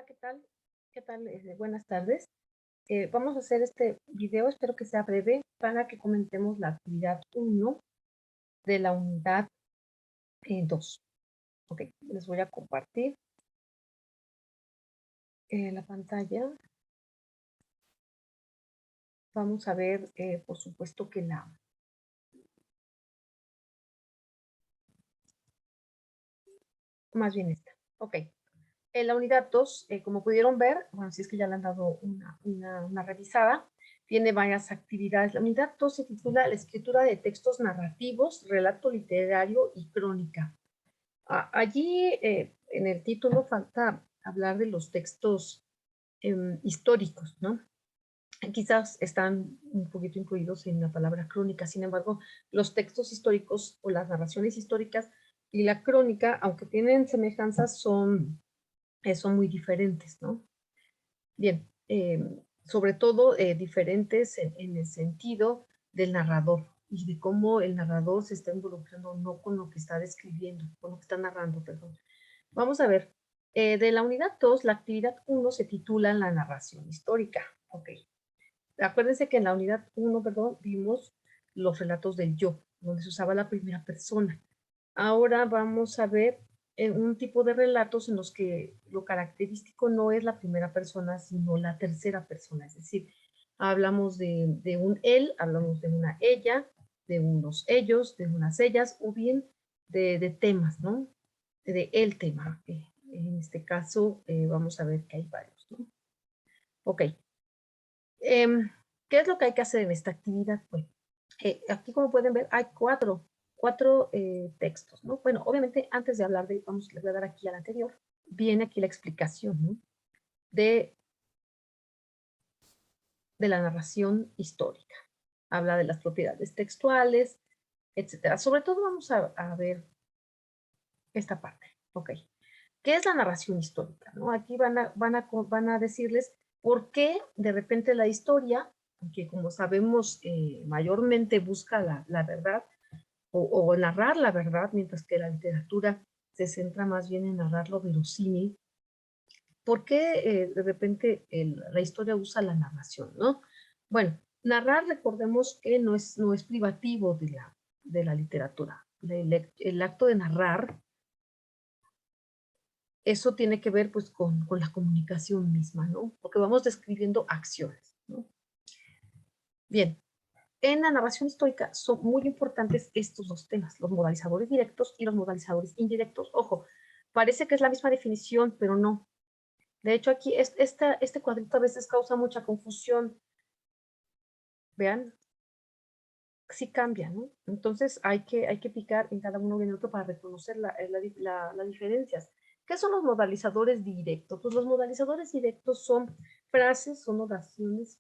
¿qué tal? ¿Qué tal? Buenas tardes. Vamos a hacer este video, espero que sea breve, para que comentemos la actividad 1 de la unidad 2. Ok, les voy a compartir la pantalla. Vamos a ver, por supuesto que más bien esta. Ok, en la unidad 2, como pudieron ver, bueno, si es que ya le han dado una revisada, tiene varias actividades. La unidad 2 se titula La escritura de textos narrativos, relato literario y crónica. Allí en el título falta hablar de los textos históricos, ¿no? Quizás están un poquito incluidos en la palabra crónica, sin embargo, los textos históricos o las narraciones históricas y la crónica, aunque tienen semejanzas, son muy diferentes, ¿no? Bien, sobre todo diferentes en el sentido del narrador y de cómo el narrador se está involucrando no con lo que está describiendo, con lo que está narrando, perdón. Vamos a ver, de la unidad 2, la actividad 1 se titula La narración histórica. Ok. Acuérdense que en la unidad 1, perdón, vimos los relatos del yo, donde se usaba la primera persona. Ahora vamos a ver un tipo de relatos en los que lo característico no es la primera persona, sino la tercera persona. Es decir, hablamos de un él, hablamos de una ella, de unos ellos, de unas ellas, o bien de temas, ¿no? De el tema. En este caso, vamos a ver que hay varios, ¿no? Ok. ¿Qué es lo que hay que hacer en esta actividad? Bueno, aquí como pueden ver hay cuatro textos, ¿no? Bueno, obviamente antes de hablar de, les voy a dar aquí al anterior, viene aquí la explicación, ¿no? De, de la narración histórica. Habla de las propiedades textuales, etcétera. Sobre todo vamos a ver esta parte, ¿ok? ¿Qué es la narración histórica? ¿No? Aquí van a decirles por qué de repente la historia, que como sabemos mayormente busca la verdad o narrar la verdad, mientras que la literatura se centra más bien en narrar lo verosímil, ¿por qué de repente la historia usa la narración? ¿No? Bueno, narrar, recordemos que no es privativo de la literatura. El acto de narrar, eso tiene que ver pues con la comunicación misma, ¿no? Porque vamos describiendo acciones, ¿no? Bien, en la narración histórica son muy importantes estos dos temas, los modalizadores directos y los modalizadores indirectos. Ojo, parece que es la misma definición, pero no. De hecho, aquí este cuadrito a veces causa mucha confusión. Vean, sí cambia, ¿no? Entonces hay que picar en cada uno y en el otro para reconocer las diferencias. ¿Qué son los modalizadores directos? Pues los modalizadores directos son frases, son oraciones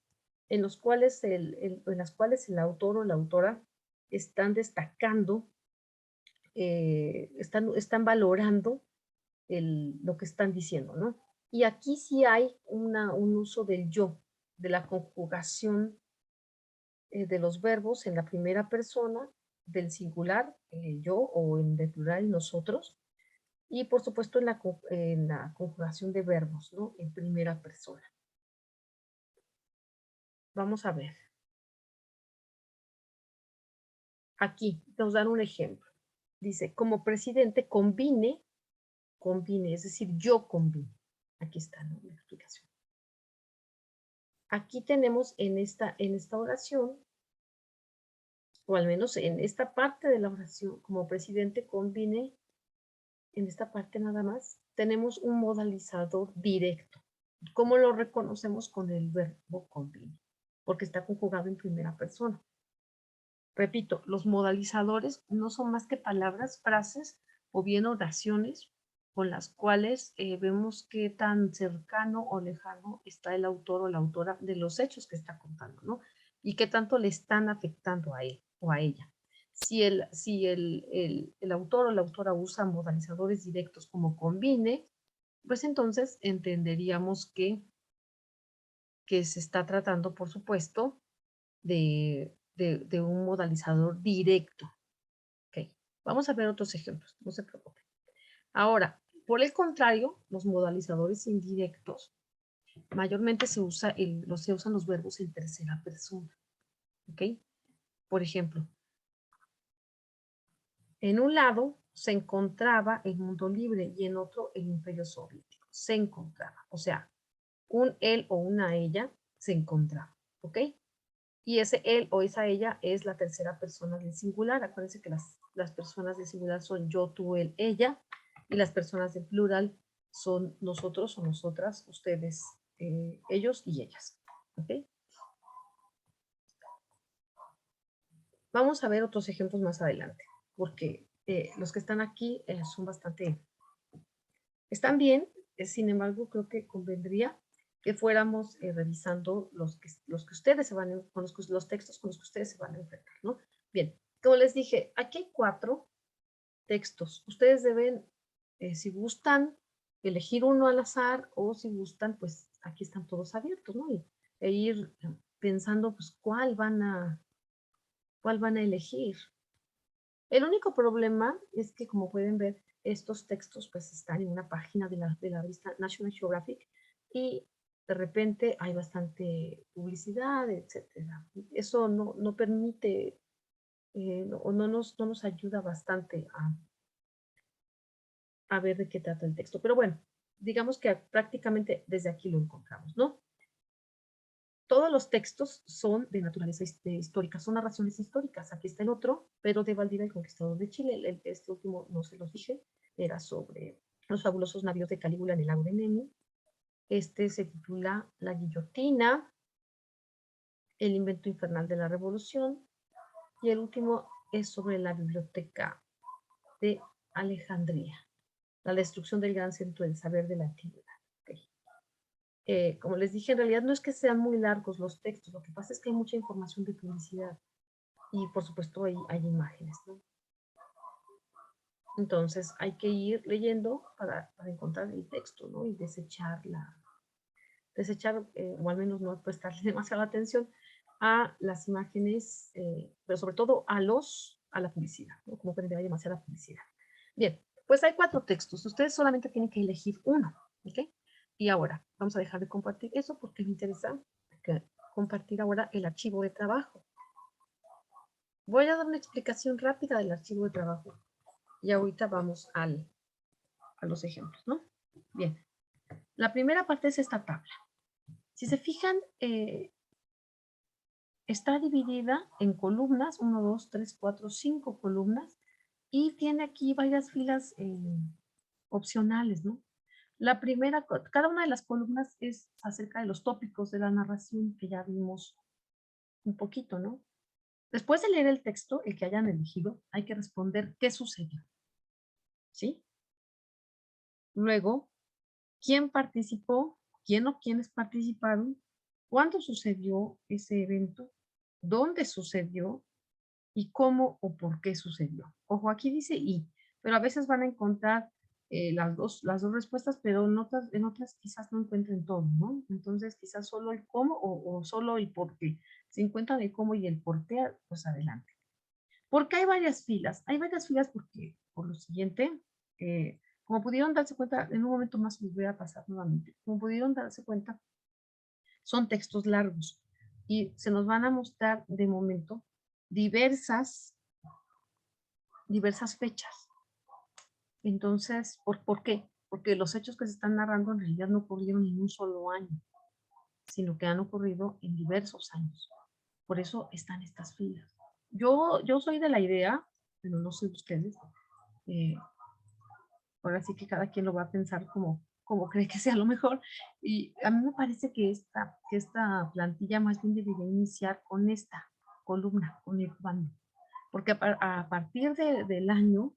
en las cuales el autor o la autora están destacando, están valorando lo que están diciendo, ¿no? Y aquí sí hay un uso del yo, de la conjugación de los verbos en la primera persona, del singular, yo, o en el plural, nosotros, y por supuesto en la conjugación de verbos, ¿no? En primera persona. Vamos a ver. Aquí nos dan un ejemplo. Dice, como presidente combine, es decir, yo combine. Aquí está, ¿no? La explicación. Aquí tenemos en esta oración, o al menos en esta parte de la oración, como presidente combine, en esta parte nada más, tenemos un modalizador directo. ¿Cómo lo reconocemos? Con el verbo combine? Porque está conjugado en primera persona. Repito, los modalizadores no son más que palabras, frases o bien oraciones con las cuales vemos qué tan cercano o lejano está el autor o la autora de los hechos que está contando, ¿no? Y qué tanto le están afectando a él o a ella. Si el autor o la autora usa modalizadores directos como combine, pues entonces entenderíamos que se está tratando, por supuesto, de un modalizador directo. Okay. Vamos a ver otros ejemplos, no se preocupen. Ahora, Por el contrario, los modalizadores indirectos, mayormente se usan los verbos en tercera persona. ¿Ok? Por ejemplo, en un lado se encontraba el mundo libre y en otro el imperio soviético. Se encontraba. O sea, un él o una ella se encontraba. ¿Ok? Y ese él o esa ella es la tercera persona del singular. Acuérdense que las personas del singular son yo, tú, él, ella. Y las personas del plural son nosotros o nosotras, ustedes, ellos y ellas. ¿Ok? Vamos a ver otros ejemplos más adelante, porque los que están aquí son bastante, están bien, sin embargo, creo que convendría que fuéramos revisando los que ustedes se van, con los textos con los que ustedes se van a enfrentar, ¿no? Bien, como les dije, aquí hay 4 textos. Ustedes deben, si gustan, elegir uno al azar o si gustan, pues aquí están todos abiertos, ¿no? E ir pensando, pues, cuál van a elegir. El único problema es que, como pueden ver, estos textos pues están en una página de la revista National Geographic y de repente hay bastante publicidad, etcétera. Eso no permite o no nos ayuda bastante a ver de qué trata el texto. Pero bueno, digamos que prácticamente desde aquí lo encontramos, ¿no? Todos los textos son de naturaleza histórica, son narraciones históricas. Aquí está el otro, Pedro de Valdivia, el conquistador de Chile. Este último no se los dije, era sobre los fabulosos navíos de Calígula en el lago de Nemi. Este se titula La guillotina, el invento infernal de la revolución. Y el último es sobre la biblioteca de Alejandría, la destrucción del gran centro del saber de la antigüedad. Okay. Como les dije, en realidad no es que sean muy largos los textos, lo que pasa es que hay mucha información de publicidad y por supuesto hay imágenes, ¿no? Entonces hay que ir leyendo para encontrar el texto, ¿no? Y desechar, o al menos no prestarle demasiada atención a las imágenes, pero sobre todo a la publicidad, ¿no? Como pueden ver, hay demasiada publicidad. Bien, pues hay 4 textos, ustedes solamente tienen que elegir uno, ¿ok? Y ahora, vamos a dejar de compartir eso porque me interesa compartir ahora el archivo de trabajo. Voy a dar una explicación rápida del archivo de trabajo y ahorita vamos a los ejemplos, ¿no? Bien, la primera parte es esta tabla. Si se fijan, está dividida en columnas, 1, 2, 3, 4, 5 columnas, y tiene aquí varias filas opcionales, ¿no? La primera, cada una de las columnas es acerca de los tópicos de la narración que ya vimos un poquito, ¿no? Después de leer el texto, el que hayan elegido, hay que responder qué sucedió, ¿sí? Luego, quién participó, quién o quiénes participaron, cuándo sucedió ese evento, dónde sucedió y cómo o por qué sucedió. Ojo, aquí dice y, pero a veces van a encontrar las dos respuestas, pero en otras quizás no encuentren todo, ¿no? Entonces quizás solo el cómo o solo el por qué. Si encuentran el cómo y el por qué, pues adelante. ¿Por qué hay varias filas? Hay varias filas porque, por lo siguiente, como pudieron darse cuenta, en un momento más les voy a pasar nuevamente, como pudieron darse cuenta, son textos largos y se nos van a mostrar de momento diversas fechas. Entonces, ¿por qué? Porque los hechos que se están narrando en realidad no ocurrieron en un solo año, sino que han ocurrido en diversos años. Por eso están estas filas. Yo soy de la idea, pero no sé ustedes, eh, ahora sí que cada quien lo va a pensar como cree que sea lo mejor. Y a mí me parece que esta plantilla más bien debería iniciar con esta columna, con el cuándo. Porque a partir del año,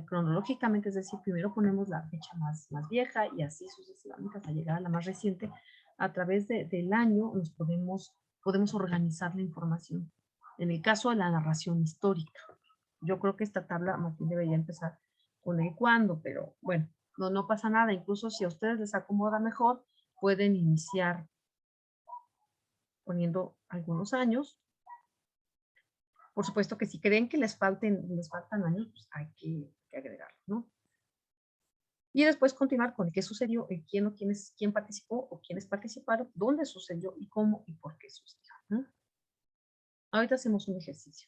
cronológicamente, es decir, primero ponemos la fecha más vieja y así sucesivamente hasta llegar a la más reciente, a través del año podemos organizar la información. En el caso de la narración histórica, yo creo que esta tabla más bien debería empezar con el cuándo, pero bueno, no pasa nada. Incluso si a ustedes les acomoda mejor, pueden iniciar poniendo algunos años. Por supuesto que si creen que les faltan años, pues hay que agregarlo, ¿no? Y después continuar con qué sucedió, quién o quiénes, quién participó o quiénes participaron, dónde sucedió y cómo y por qué sucedió, ¿no? Ahorita hacemos un ejercicio.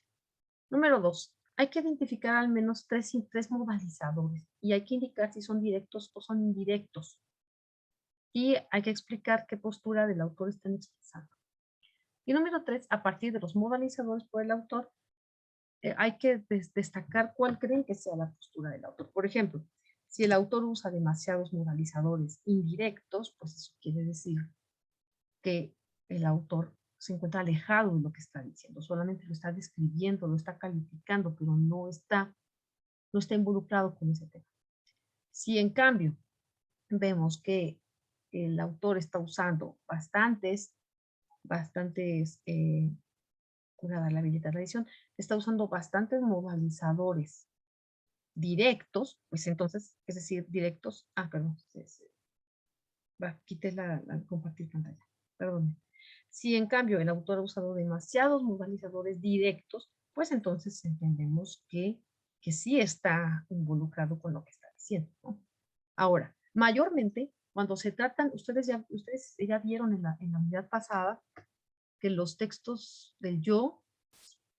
Número 2. Hay que identificar al menos tres modalizadores y hay que indicar si son directos o son indirectos. Y hay que explicar qué postura del autor están expresando. Y número 3, a partir de los modalizadores por el autor, hay que destacar cuál creen que sea la postura del autor. Por ejemplo, si el autor usa demasiados modalizadores indirectos, pues eso quiere decir que el autor se encuentra alejado de lo que está diciendo, solamente lo está describiendo, lo está calificando, pero no está involucrado con ese tema. Si en cambio vemos que el autor está usando dada la habilidad de la edición, está usando bastantes modalizadores directos, pues entonces, es decir, directos, perdón, quité la compartir pantalla, perdón. Si en cambio el autor ha usado demasiados modalizadores directos, pues entonces entendemos que sí está involucrado con lo que está diciendo, ¿no? Ahora, mayormente, cuando se tratan, ustedes ya vieron en la unidad pasada que los textos del yo,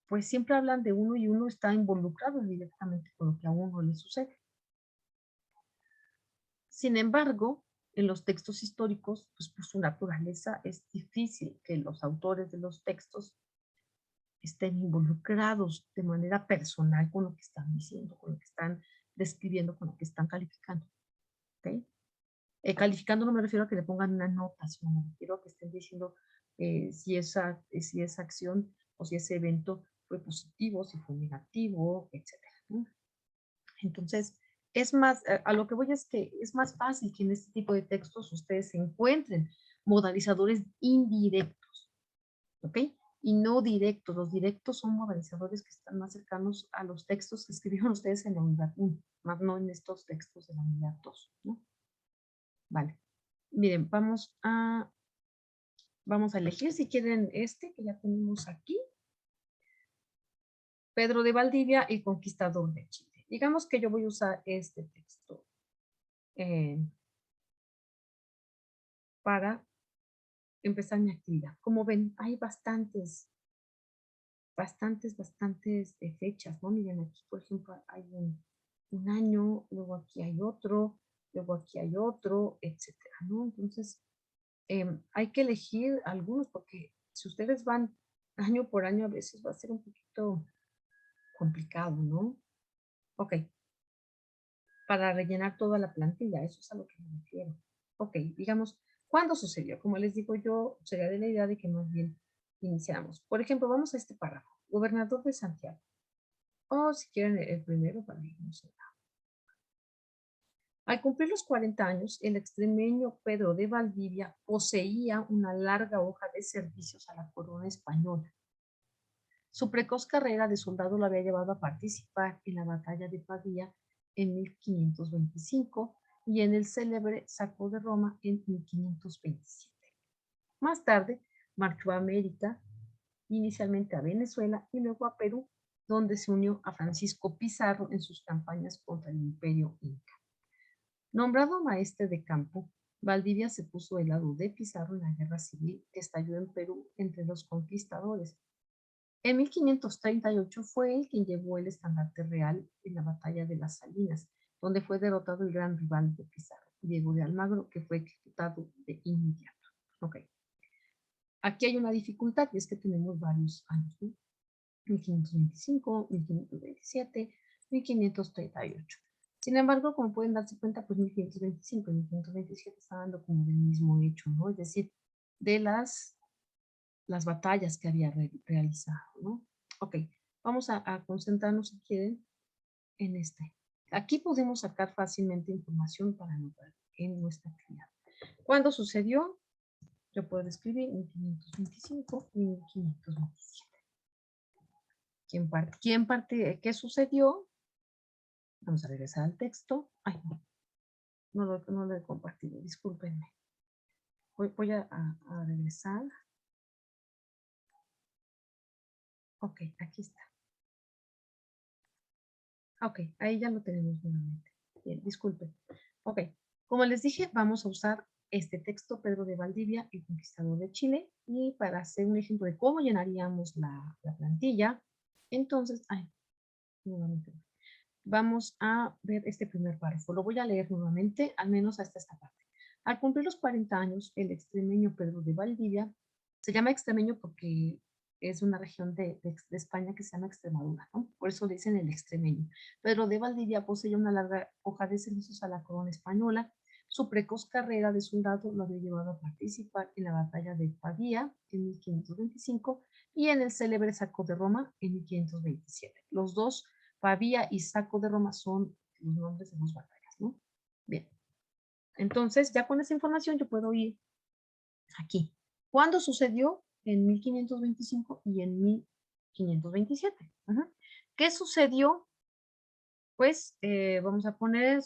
pues siempre hablan de uno y uno está involucrado directamente con lo que a uno le sucede. Sin embargo, en los textos históricos, pues por su naturaleza es difícil que los autores de los textos estén involucrados de manera personal con lo que están diciendo, con lo que están describiendo, con lo que están calificando. ¿Okay? Calificando no me refiero a que le pongan una nota, sino me refiero a que estén diciendo si esa acción o si ese evento fue positivo, si fue negativo, etcétera, ¿no? Entonces, es más, a lo que voy es que es más fácil que en este tipo de textos ustedes encuentren modalizadores indirectos, ¿ok? Y no directos. Los directos son modalizadores que están más cercanos a los textos que escribieron ustedes en la unidad 1, más no en estos textos de la unidad 2, ¿no? Vale. Miren, vamos a elegir si quieren este que ya tenemos aquí. Pedro de Valdivia, el conquistador de Chile. Digamos que yo voy a usar este texto para empezar mi actividad. Como ven, hay bastantes fechas, ¿no? Miren, aquí, por ejemplo, hay un año, luego aquí hay otro, luego aquí hay otro, etcétera, ¿no? Entonces, hay que elegir algunos porque si ustedes van año por año, a veces va a ser un poquito complicado, ¿no? Ok, para rellenar toda la plantilla, eso es a lo que me refiero. Ok, digamos, ¿cuándo sucedió? Como les digo yo, sería de la idea de que más bien iniciamos. Por ejemplo, vamos a este párrafo. Gobernador de Santiago. O si quieren el primero para irnos. Al cumplir los 40 años, el extremeño Pedro de Valdivia poseía una larga hoja de servicios a la corona española. Su precoz carrera de soldado lo había llevado a participar en la batalla de Pavía en 1525 y en el célebre saco de Roma en 1527. Más tarde, marchó a América, inicialmente a Venezuela y luego a Perú, donde se unió a Francisco Pizarro en sus campañas contra el Imperio Inca. Nombrado maestre de campo, Valdivia se puso del lado de Pizarro en la guerra civil que estalló en Perú entre los conquistadores. En 1538 fue él quien llevó el estandarte real en la batalla de las Salinas, donde fue derrotado el gran rival de Pizarro, Diego de Almagro, que fue ejecutado de inmediato. Ok. Aquí hay una dificultad y es que tenemos varios años, ¿no? 1525, 1527, 1538. Sin embargo, como pueden darse cuenta, pues 1525 y 1527 están dando como del mismo hecho, ¿no? Es decir, de las batallas que había realizado, ¿no? Ok, vamos a concentrarnos, si quieren, en este. Aquí podemos sacar fácilmente información para anotar en nuestra actividad. ¿Cuándo sucedió? Yo puedo escribir 1525 y 1527. ¿Qué sucedió? Vamos a regresar al texto. Ay, no lo he compartido, discúlpenme. Voy a regresar. Ok, aquí está. Ok, ahí ya lo tenemos nuevamente. Bien, disculpen. Ok, como les dije, vamos a usar este texto, Pedro de Valdivia, el conquistador de Chile, y para hacer un ejemplo de cómo llenaríamos la plantilla, entonces, nuevamente, vamos a ver este primer párrafo. Lo voy a leer nuevamente, al menos hasta esta parte. Al cumplir los 40 años, el extremeño Pedro de Valdivia, se llama extremeño porque es una región de España que se llama Extremadura, ¿no? Por eso le dicen el extremeño. Pedro de Valdivia poseía una larga hoja de servicios a la corona española. Su precoz carrera de soldado lo había llevado a participar en la batalla de Pavía en 1525 y en el célebre saco de Roma en 1527. Los dos, Pavía y Saco de Roma, son los nombres de dos batallas, ¿no? Bien, entonces ya con esa información yo puedo ir aquí. ¿Cuándo sucedió? En 1525 y en 1527. ¿Qué sucedió? Pues vamos a poner,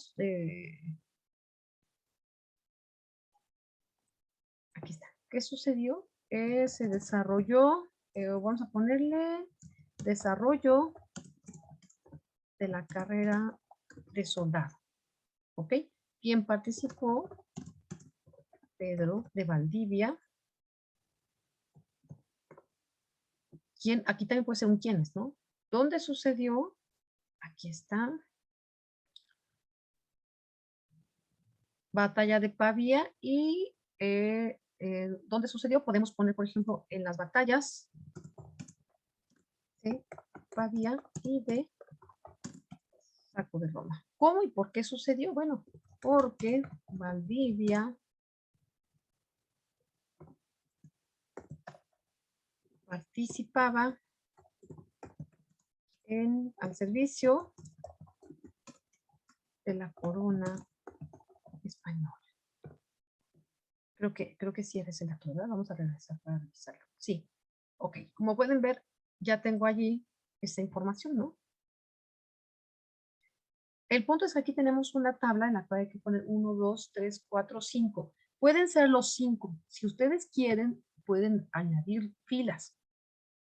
aquí está. ¿Qué sucedió? Se desarrolló, vamos a ponerle desarrollo de la carrera de soldado. ¿Ok? ¿Quién participó? Pedro de Valdivia. ¿Quién? Aquí también puede ser un quiénes, ¿no? ¿Dónde sucedió? Aquí está. Batalla de Pavía y ¿dónde sucedió? Podemos poner, por ejemplo, en las batallas de Pavía y de Saco de Roma. ¿Cómo y por qué sucedió? Bueno, porque Valdivia participaba al servicio de la corona española. Creo que sí eres el dato, ¿verdad? Vamos a regresar para revisarlo. Sí, ok. Como pueden ver, ya tengo allí esta información, ¿no? El punto es que aquí tenemos una tabla en la cual hay que poner 1, 2, 3, 4, 5. Pueden ser los 5. Si ustedes quieren, pueden añadir filas.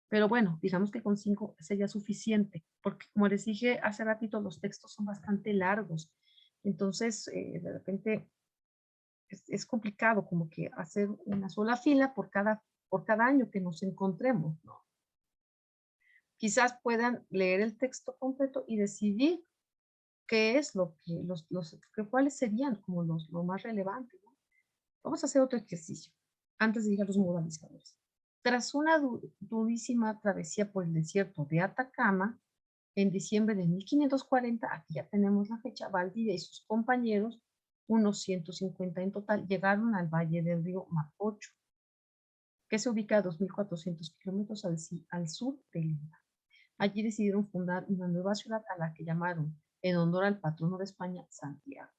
Pero bueno, digamos que con 5 sería suficiente, porque como les dije hace ratito, los textos son bastante largos. Entonces, de repente, es complicado como que hacer una sola fila por cada año que nos encontremos, ¿no? Quizás puedan leer el texto completo y decidir qué es lo que, cuáles serían como lo más relevante, ¿no? Vamos a hacer otro ejercicio antes de ir a los modalizadores. Tras una durísima travesía por el desierto de Atacama, en diciembre de 1540, aquí ya tenemos la fecha, Valdivia y sus compañeros, unos 150 en total, llegaron al valle del río Mapocho, que se ubica a 2.400 kilómetros al sur de Lima. Allí decidieron fundar una nueva ciudad a la que llamaron, en honor al patrono de España, Santiago.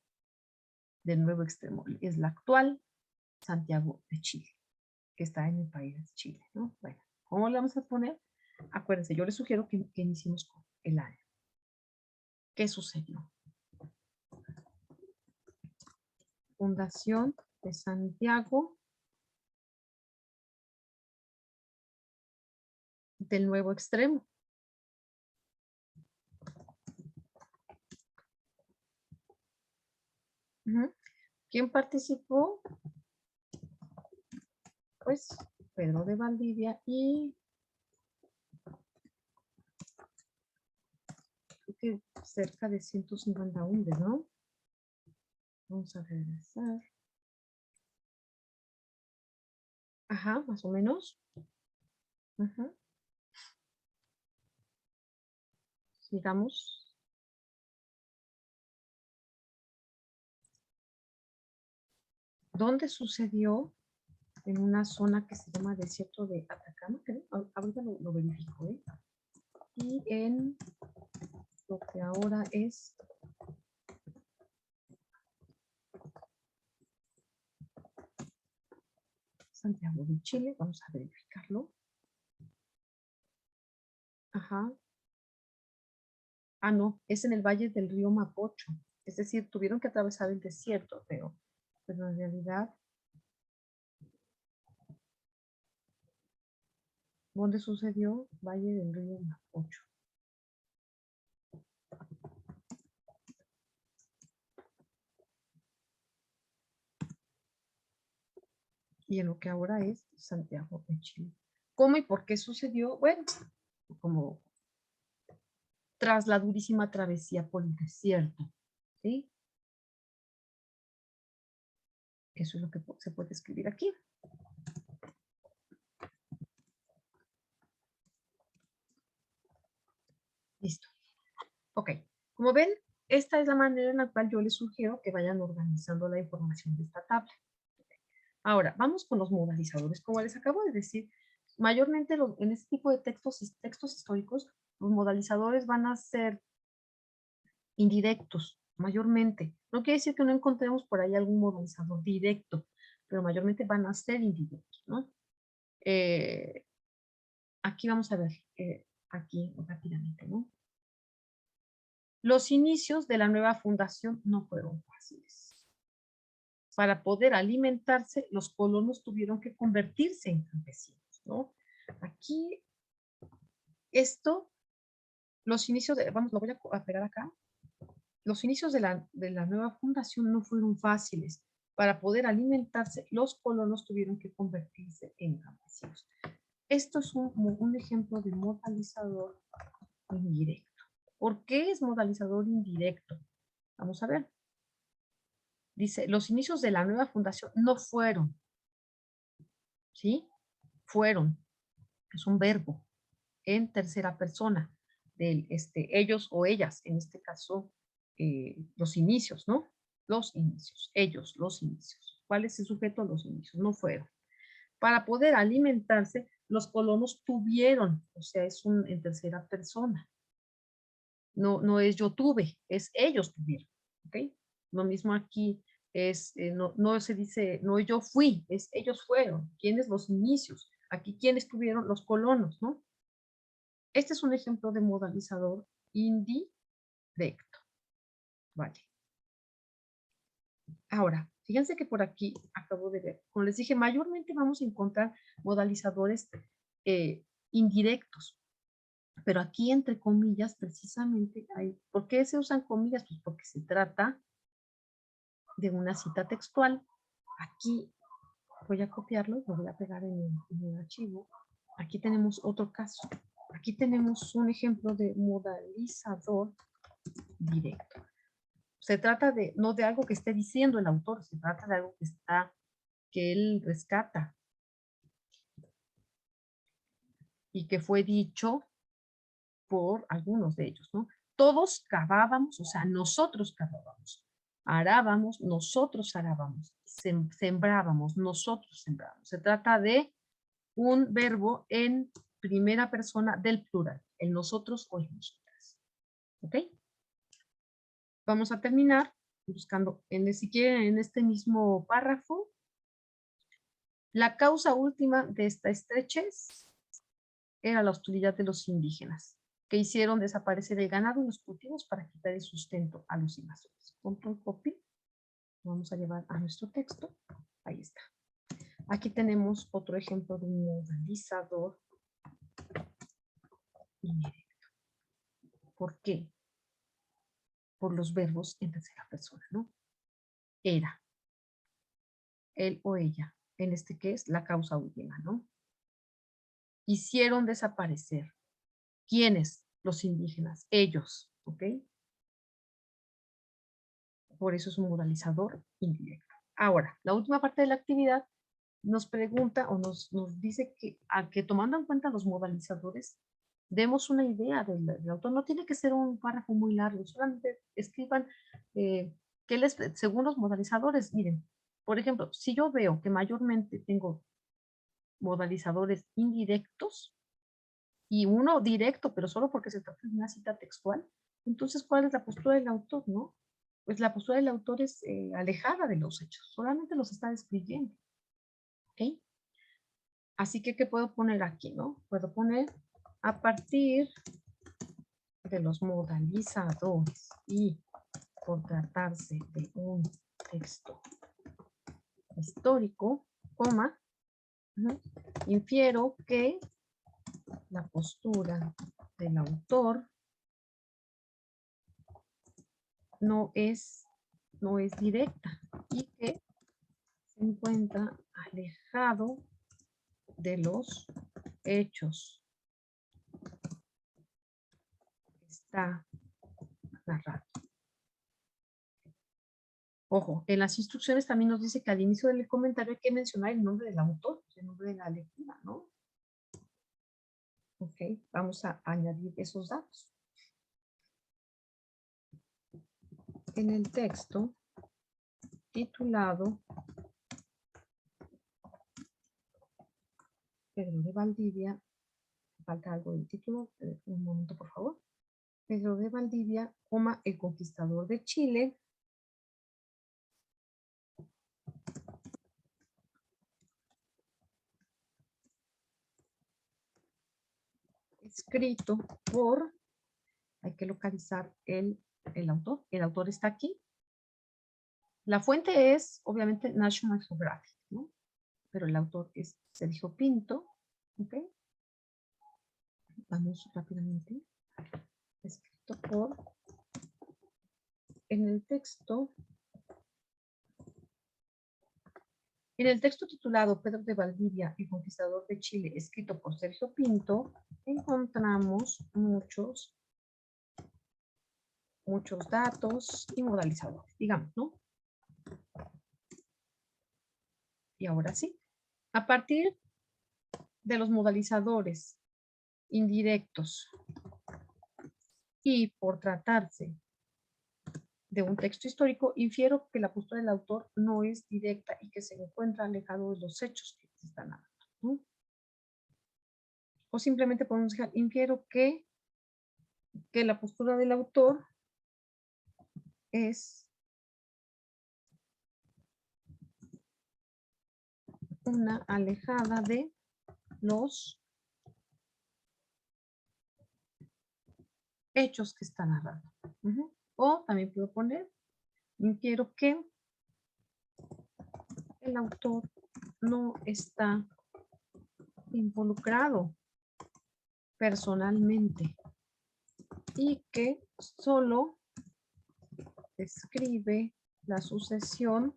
Del nuevo extremo, es la actual Santiago de Chile, que está en el país de Chile, ¿no? Bueno, ¿cómo le vamos a poner? Acuérdense, yo les sugiero que iniciemos con el año. ¿Qué sucedió? Fundación de Santiago del nuevo extremo. ¿Quién participó? Pues Pedro de Valdivia y creo que cerca de 150 hombres, ¿no? Vamos a regresar. Ajá, más o menos. Ajá. Sigamos. ¿Dónde sucedió? En una zona que se llama desierto de Atacama, creo. Ahorita lo verifico, ¿eh? Y en lo que ahora es Santiago de Chile, vamos a verificarlo. Ajá. Ah, no, es en el valle del río Mapocho. Es decir, tuvieron que atravesar el desierto, pero en realidad, ¿dónde sucedió? Valle del río Mapocho. y en lo que ahora es Santiago de Chile. ¿Cómo y por qué sucedió? Bueno, como tras la durísima travesía por el desierto, ¿sí? Eso es lo que se puede escribir aquí. Listo. Ok. Como ven, esta es la manera en la cual yo les sugiero que vayan organizando la información de esta tabla. Ahora, vamos con los modalizadores. Como les acabo de decir, mayormente en este tipo de textos históricos, los modalizadores van a ser indirectos, mayormente. No quiere decir que no encontremos por ahí algún modalizador directo, pero mayormente van a ser indirectos, ¿no? Aquí vamos a ver, aquí rápidamente, ¿no? Los inicios de la nueva fundación no fueron fáciles. Para poder alimentarse, los colonos tuvieron que convertirse en campesinos, ¿no? Aquí, los inicios vamos, lo voy a pegar acá. Los inicios de la nueva fundación no fueron fáciles. Para poder alimentarse, los colonos tuvieron que convertirse en campesinos. Esto es un ejemplo de modalizador indirecto. ¿Por qué es modalizador indirecto? Vamos a ver. Dice, los inicios de la nueva fundación no fueron, ¿sí? Fueron, es un verbo en tercera persona, del ellos o ellas, en este caso, los inicios, ¿no? Los inicios, ellos, los inicios. ¿Cuál es el sujeto? Los inicios, no fueron. Para poder alimentarse, los colonos tuvieron, o sea, es en tercera persona. No es yo tuve, es ellos tuvieron, ¿ok? Lo mismo aquí es, no se dice, no yo fui, es ellos fueron. ¿Quiénes? Los inicios. Aquí, ¿quiénes tuvieron? Los colonos, ¿no? Este es un ejemplo de modalizador indirecto. Vale. Ahora, fíjense que por aquí acabo de ver, como les dije, mayormente vamos a encontrar modalizadores indirectos. Pero aquí, entre comillas, precisamente hay, ¿por qué se usan comillas? Pues porque se trata de una cita textual. Aquí voy a copiarlo, lo voy a pegar en el archivo. Aquí tenemos otro caso. Aquí tenemos un ejemplo de modalizador directo. Se trata no de algo que esté diciendo el autor, se trata de algo que él rescata y que fue dicho por algunos de ellos, ¿no? Todos cavábamos, o sea, nosotros cavábamos, arábamos, nosotros arábamos, sembrábamos, nosotros sembrábamos. Se trata de un verbo en primera persona del plural, el nosotros o el nosotras. ¿Ok? Vamos a terminar buscando, si quieren, en este mismo párrafo, la causa última de esta estrechez era la hostilidad de los indígenas, que hicieron desaparecer el ganado y los cultivos para quitar el sustento a los invasores. Control copy, vamos a llevar a nuestro texto. Ahí está. Aquí tenemos otro ejemplo de un modalizador indirecto. ¿Por qué? Por los verbos en tercera persona, ¿no? Era, él o ella, en este que es la causa última, ¿no? Hicieron desaparecer. ¿Quiénes? Los indígenas, ellos, ¿ok? Por eso es un modalizador indirecto. Ahora, la última parte de la actividad nos pregunta o nos dice que tomando en cuenta los modalizadores, demos una idea del autor. No tiene que ser un párrafo muy largo, solamente escriban según los modalizadores. Miren, por ejemplo, si yo veo que mayormente tengo modalizadores indirectos y uno directo, pero solo porque se trata de una cita textual, entonces, ¿cuál es la postura del autor, no? Pues la postura del autor es alejada de los hechos, solamente los está describiendo. ¿Ok? Así que, ¿qué puedo poner aquí, no? Puedo poner a partir de los modalizadores y por tratarse de un texto histórico, coma, infiero que la postura del autor no es directa y que se encuentra alejado de los hechos que está narrado. Ojo, en las instrucciones también nos dice que al inicio del comentario hay que mencionar el nombre del autor, el nombre de la lectura, ¿no? Ok, vamos a añadir esos datos. En el texto titulado Pedro de Valdivia, falta algo del título, un momento por favor. Pedro de Valdivia, el conquistador de Chile, escrito por, hay que localizar el autor está aquí. La fuente es, obviamente, National Geographic, ¿no? Pero el autor es Sergio Pinto, ¿ok? Vamos rápidamente. Escrito por, en el texto titulado Pedro de Valdivia, el conquistador de Chile, escrito por Sergio Pinto, encontramos muchos datos y modalizadores, digamos, ¿no? Y ahora sí, a partir de los modalizadores indirectos y por tratarse de un texto histórico, infiero que la postura del autor no es directa y que se encuentra alejado de los hechos que se están hablando, ¿no? O simplemente podemos dejar, infiero que la postura del autor es una alejada de los hechos que está narrando. O también puedo poner, infiero que el autor no está involucrado personalmente y que solo describe la sucesión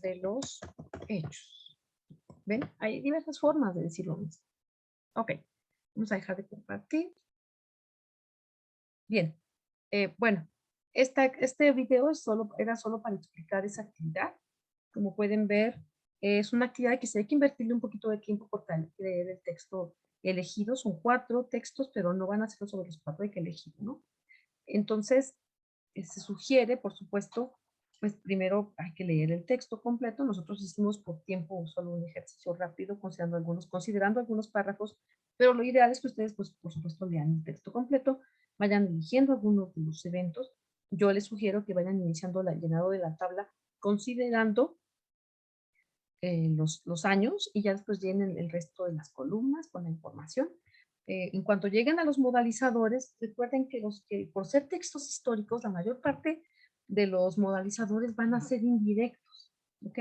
de los hechos. ¿Ven? Hay diversas formas de decirlo mismo. Ok, vamos a dejar de compartir. Bien, bueno, este video era solo para explicar esa actividad. Como pueden ver, es una actividad que se hay que invertirle un poquito de tiempo porque leer el texto elegido. Son 4 textos, pero no van a ser sobre los 4 hay que elegir, ¿no? Entonces, se sugiere, por supuesto, pues primero hay que leer el texto completo. Nosotros hicimos por tiempo solo un ejercicio rápido, considerando algunos párrafos, pero lo ideal es que ustedes, pues, por supuesto, lean el texto completo, vayan eligiendo algunos de los eventos. Yo les sugiero que vayan iniciando el llenado de la tabla considerando los años y ya después llenen el resto de las columnas con la información. En cuanto lleguen a los modalizadores, recuerden que por ser textos históricos, la mayor parte de los modalizadores van a ser indirectos, ¿ok?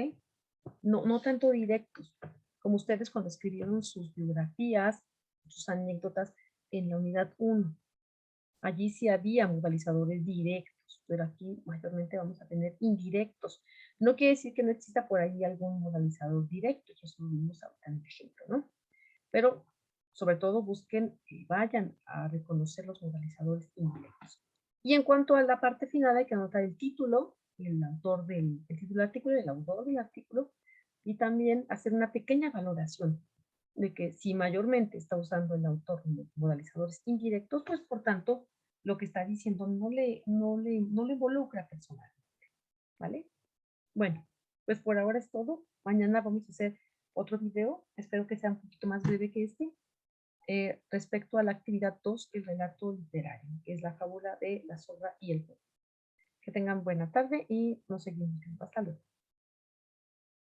No tanto directos, como ustedes cuando escribieron sus biografías, sus anécdotas en la unidad 1. Allí sí había modalizadores directos, pero aquí mayormente vamos a tener indirectos. No quiere decir que no exista por ahí algún modalizador directo, eso lo vimos ahorita en el ejemplo, ¿no? Pero sobre todo busquen y vayan a reconocer los modalizadores indirectos. Y en cuanto a la parte final hay que anotar el título, el autor del título del artículo, el autor del artículo, y también hacer una pequeña valoración de que si mayormente está usando el autor modalizadores indirectos, pues por tanto lo que está diciendo no le involucra personalmente, ¿vale? Bueno, pues por ahora es todo. Mañana vamos a hacer otro video, espero que sea un poquito más breve que este, respecto a la actividad 2, el relato literario, que es la fábula de la zorra y el perro. Que tengan buena tarde y nos seguimos viendo. Hasta luego.